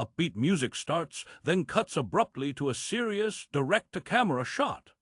Upbeat music starts, then cuts abruptly to a serious, direct-to-camera shot.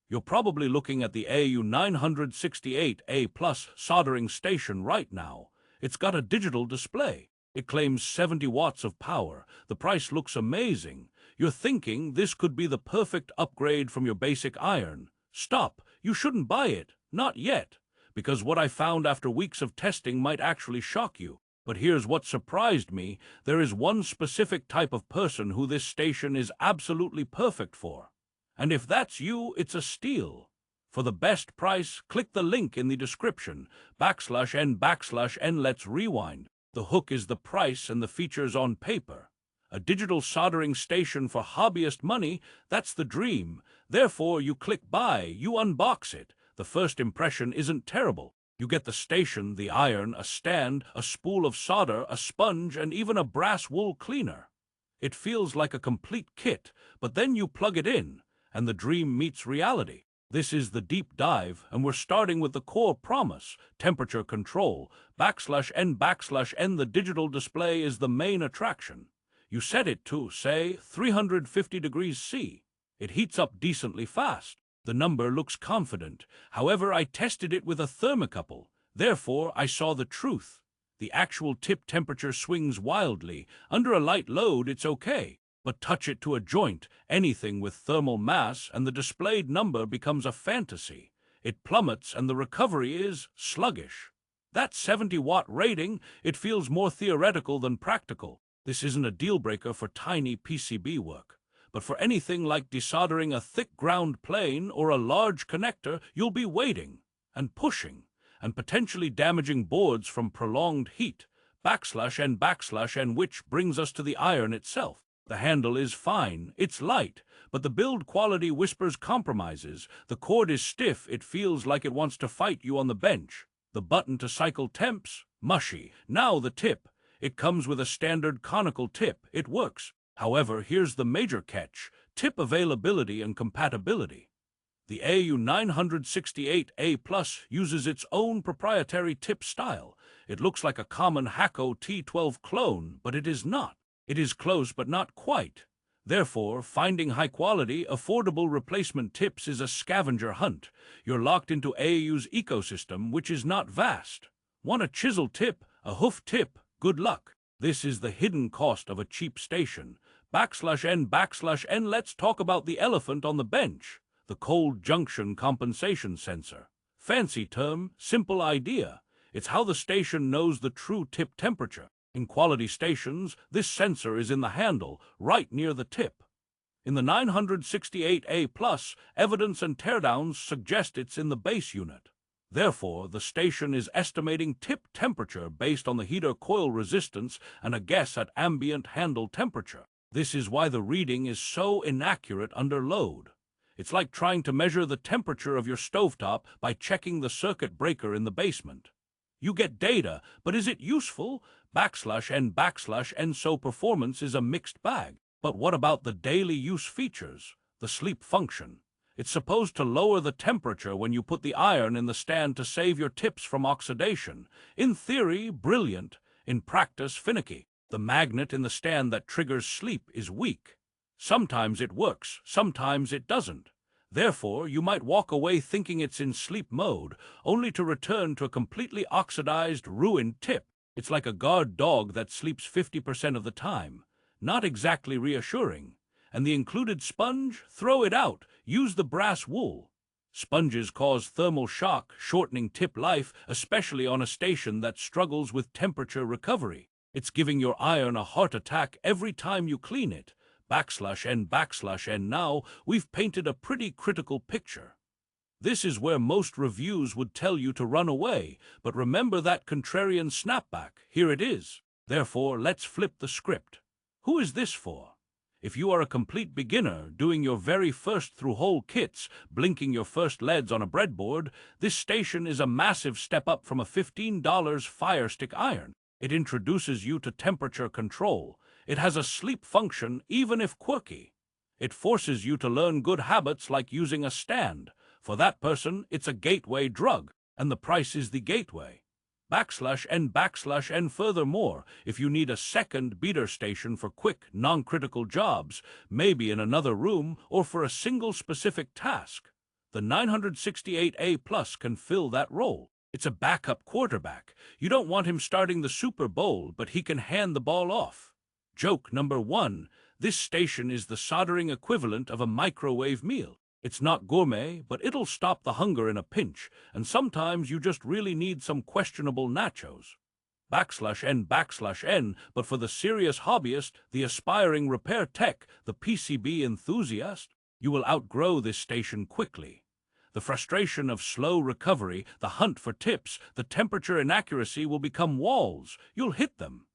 You're probably looking at the Aoyue 968A Plus soldering station right now. It's got a digital display. It claims 70 watts of power. The price looks amazing. You're thinking this could be the perfect upgrade from your basic iron. Stop. You shouldn't buy it. Not yet. Because what I found after weeks of testing might actually shock you. But here's what surprised me. There is one specific type of person who this station is absolutely perfect for. And if that's you, it's a steal. For the best price, click the link in the description, /n/n. Let's rewind. The hook is the price and the features on paper. A digital soldering station for hobbyist money, that's the dream. Therefore, you click buy, you unbox it. The first impression isn't terrible. You get the station, the iron, a stand, a spool of solder, a sponge, and even a brass wool cleaner. It feels like a complete kit, but then you plug it in, and the dream meets reality. This is the deep dive, and we're starting with the core promise, temperature control, /n/n. The digital display is the main attraction. You set it to, say, 350 degrees C. It heats up decently fast. The number looks confident. However, I tested it with a thermocouple. Therefore, I saw the truth. The actual tip temperature swings wildly. Under a light load, it's okay. But touch it to a joint, anything with thermal mass, and the displayed number becomes a fantasy. It plummets, and the recovery is sluggish. That 70-watt rating, it feels more theoretical than practical. This isn't a deal-breaker for tiny PCB work. But for anything like desoldering a thick ground plane or a large connector, you'll be waiting and pushing and potentially damaging boards from prolonged heat, /n/n, which brings us to the iron itself. The handle is fine, it's light, but the build quality whispers compromises. The cord is stiff, it feels like it wants to fight you on the bench. The button to cycle temps, mushy. Now the tip. It comes with a standard conical tip. It works. However, here's the major catch, tip availability and compatibility. The Aoyue 968A Plus uses its own proprietary tip style. It looks like a common Hakko T12 clone, but it is not. It is close but not quite. Therefore, finding high-quality, affordable replacement tips is a scavenger hunt. You're locked into Aoyue's ecosystem, which is not vast. Want a chisel tip, a hoof tip? Good luck. This is the hidden cost of a cheap station. /n/n. Let's talk about the elephant on the bench, the cold junction compensation sensor. Fancy term, simple idea. It's how the station knows the true tip temperature. In quality stations, this sensor is in the handle, right near the tip. In the 968A Plus, evidence and teardowns suggest it's in the base unit. Therefore, the station is estimating tip temperature based on the heater coil resistance and a guess at ambient handle temperature. This is why the reading is so inaccurate under load. It's like trying to measure the temperature of your stovetop by checking the circuit breaker in the basement. You get data, but is it useful? /n/n. So performance is a mixed bag. But what about the daily use features? The sleep function. It's supposed to lower the temperature when you put the iron in the stand to save your tips from oxidation. In theory, brilliant. In practice, finicky. The magnet in the stand that triggers sleep is weak. Sometimes it works, sometimes it doesn't. Therefore, you might walk away thinking it's in sleep mode, only to return to a completely oxidized, ruined tip. It's like a guard dog that sleeps 50% of the time. Not exactly reassuring. And the included sponge? Throw it out. Use the brass wool. Sponges cause thermal shock, shortening tip life, especially on a station that struggles with temperature recovery. It's giving your iron a heart attack every time you clean it. /n/n. Now, we've painted a pretty critical picture. This is where most reviews would tell you to run away, but remember that contrarian snapback. Here it is. Therefore, let's flip the script. Who is this for? If you are a complete beginner, doing your very first through-hole kits, blinking your first leads on a breadboard, this station is a massive step up from a $15 Fire Stick iron. It introduces you to temperature control. It has a sleep function, even if quirky. It forces you to learn good habits like using a stand. For that person, it's a gateway drug, and the price is the gateway. /N/N. Furthermore, if you need a second beater station for quick, non-critical jobs, maybe in another room or for a single specific task, the 968A Plus can fill that role. It's a backup quarterback. You don't want him starting the Super Bowl, but he can hand the ball off. Joke number 1. This station is the soldering equivalent of a microwave meal. It's not gourmet, but it'll stop the hunger in a pinch, and sometimes you just really need some questionable nachos. /N/N. But for the serious hobbyist, the aspiring repair tech, the PCB enthusiast, you will outgrow this station quickly. The frustration of slow recovery, the hunt for tips, the temperature inaccuracy will become walls. You'll hit them.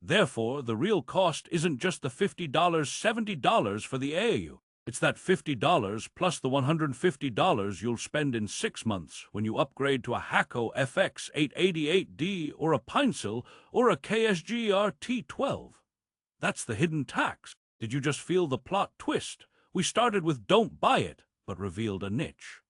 Therefore, the real cost isn't just the $50, $70 for the Aoyue. It's that $50 plus the $150 you'll spend in 6 months when you upgrade to a Hakko FX 888D or a Pincel or a KSG T12. That's the hidden tax. Did you just feel the plot twist? We started with don't buy it, but revealed a niche.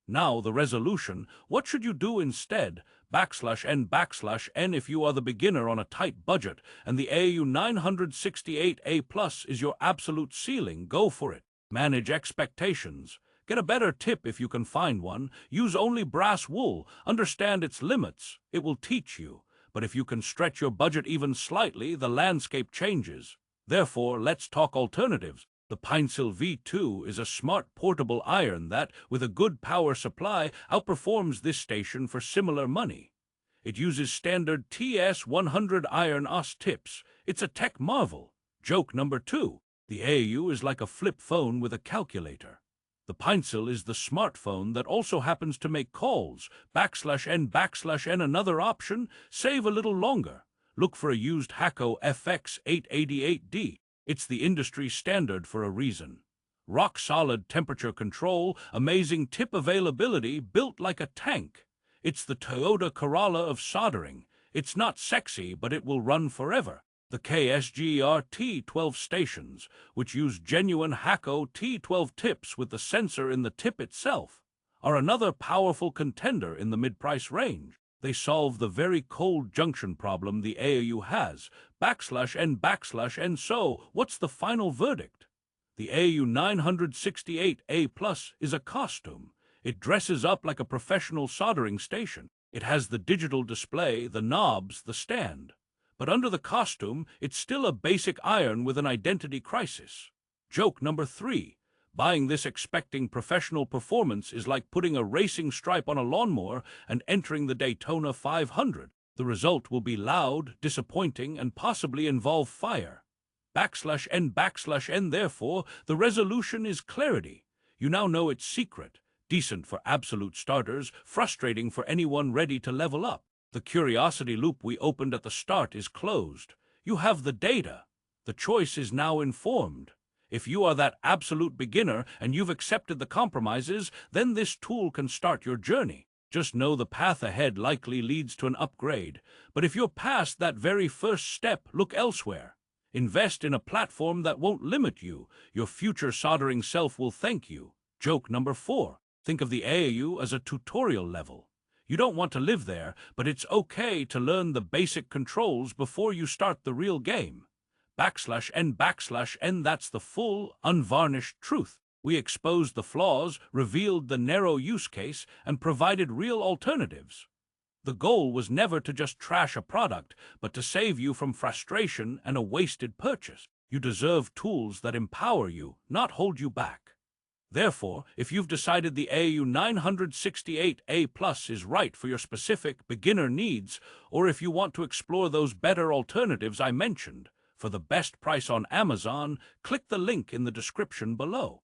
Now the resolution, what should you do instead? /N/N. If you are the beginner on a tight budget and the Aoyue 968A Plus is your absolute ceiling, go for it. Manage expectations. Get a better tip if you can find one. Use only brass wool. Understand its limits. It will teach you. But if you can stretch your budget even slightly, the landscape changes. Therefore, let's talk alternatives. The Pincel V2 is a smart portable iron that, with a good power supply, outperforms this station for similar money. It uses standard TS100 iron OS tips. It's a tech marvel. Joke number 2. The Aoyue is like a flip phone with a calculator. The Pincel is the smartphone that also happens to make calls. /N/N. Another option, save a little longer. Look for a used Hakko FX 888D. It's the industry standard for a reason. Rock-solid temperature control, amazing tip availability, built like a tank. It's the Toyota Corolla of soldering. It's not sexy, but it will run forever. The KSG T12 stations, which use genuine Hakko T12 tips with the sensor in the tip itself, are another powerful contender in the mid-price range. They solve the very cold junction problem the Aoyue has. /N/N. So, what's the final verdict? The Aoyue 968A Plus is a costume. It dresses up like a professional soldering station. It has the digital display, the knobs, the stand. But under the costume, it's still a basic iron with an identity crisis. Joke number 3. Buying this expecting professional performance is like putting a racing stripe on a lawnmower and entering the Daytona 500. The result will be loud, disappointing, and possibly involve fire. /N/N. Therefore, the resolution is clarity. You now know its secret. Decent for absolute starters, frustrating for anyone ready to level up. The curiosity loop we opened at the start is closed. You have the data. The choice is now informed. If you are that absolute beginner and you've accepted the compromises, then this tool can start your journey. Just know the path ahead likely leads to an upgrade. But if you're past that very first step, look elsewhere. Invest in a platform that won't limit you. Your future soldering self will thank you. Joke number 4. Think of the Aoyue as a tutorial level. You don't want to live there, but it's okay to learn the basic controls before you start the real game. /N/N. That's the full, unvarnished truth. We exposed the flaws, revealed the narrow use case, and provided real alternatives. The goal was never to just trash a product, but to save you from frustration and a wasted purchase. You deserve tools that empower you, not hold you back. Therefore, if you've decided the Aoyue 968A Plus is right for your specific beginner needs, or if you want to explore those better alternatives I mentioned, for the best price on Amazon, click the link in the description below.